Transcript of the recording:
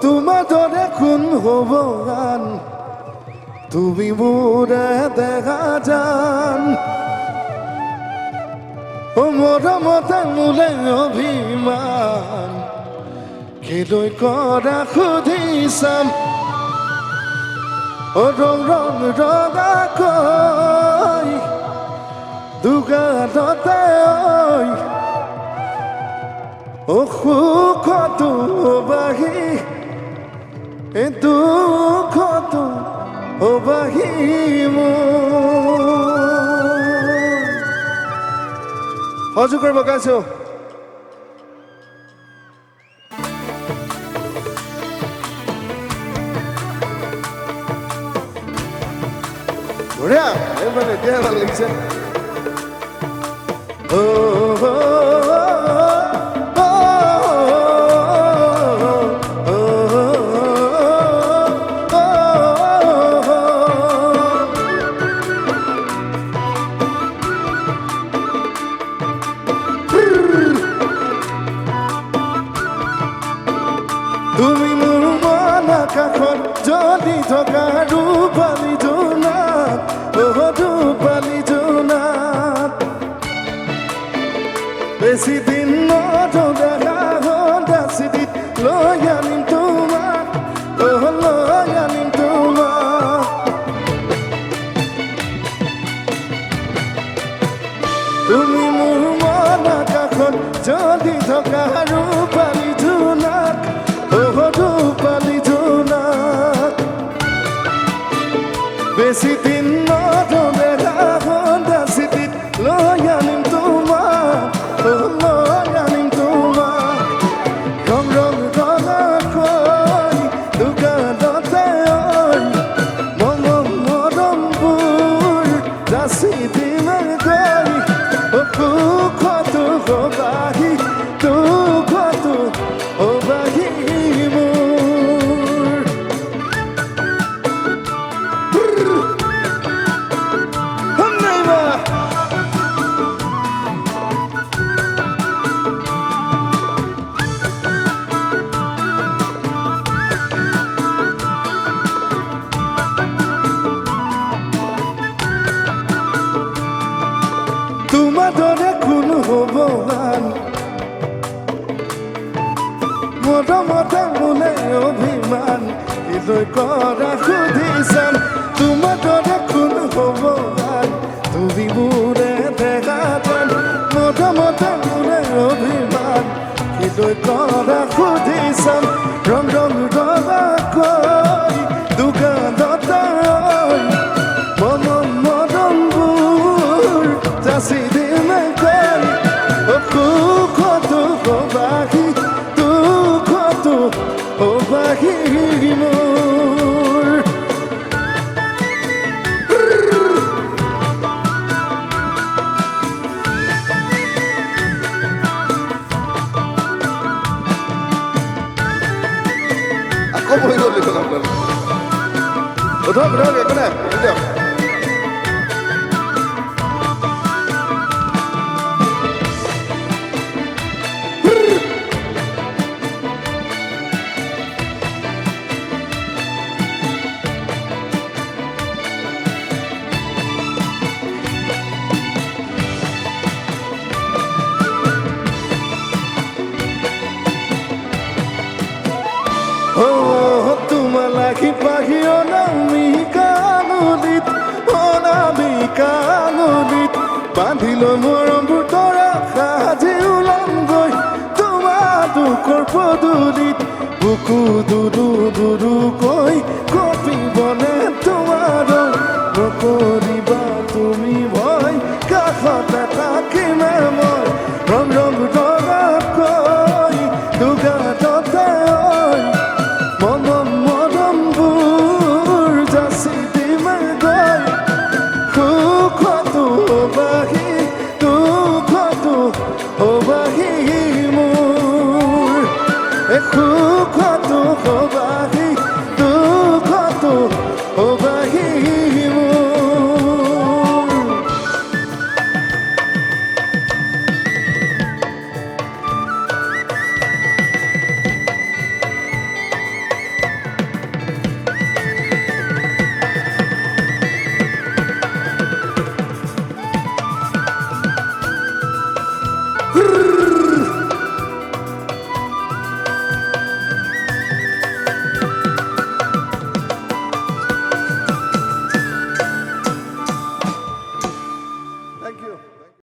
তোমাৰ দৰে খুন হব গান তুমি মোৰে দেখা যান ও মৰমতে মূলে অভিমান কেলৈ কৰা সুধিছাম ও ৰং ৰং ৰঙাকৈ দুগানতে ও সুখতো বাহি এ দুখতো বাহি সহযোগ কৰিব গাইছো বঢ়িয়া এইবাৰে দিয়া ভাল লাগিছে তুমি মোৰ মন আকাশত জ্বলি থকা ৰূপালী জোনাক ৰূপালী জোনাক বেছি দিন নথকা হতা চিঠিত লৈ আনিম তোমাক লৈ আনিম তোমাক তুমি মোৰ মন আকাশত জ্বলি থকা ৰূপালী জোনাক রূপালী জোনাক বেশি দিন নথকা হতা চিঠিত লৈ আনিম তোমাক লৈ আনিম তোমাক ৰং ৰং ৰঙাকৈ দুগানতে মৰমবোৰ যাচি দিম গৈ সুখতো বাহি দুখতো বাহি তোমাৰ দৰে খুন হব গান মৰমতে মূলে অভিমান কেলৈ কৰা সুধিছাম তোমাৰ দৰে খুন হব গান তুমি মোৰে দেখা যান মৰমতে মূলে অভিমান কেলৈ কৰা সুধিছাম ৰং ৰং ৰঙাকৈ দুগানতে মৰমবোৰ যাচি দিম গৈ সুখতো বাহি দুখতো বাহি মোৰ আকৌ বহি গ'ল দেখোন আপোনাৰ উঠক উঠক একো নাই দিয়ক তোমাৰ লাগি পাখি অনামিকা নদীত বান্ধিল মৰমবোৰ তৰা সাজি ওলাম গৈ তোমাৰ দুখৰ পদূলিত বুকু দুৰু দুৰুকৈ কঁপিবনে তোমাৰ নকৰি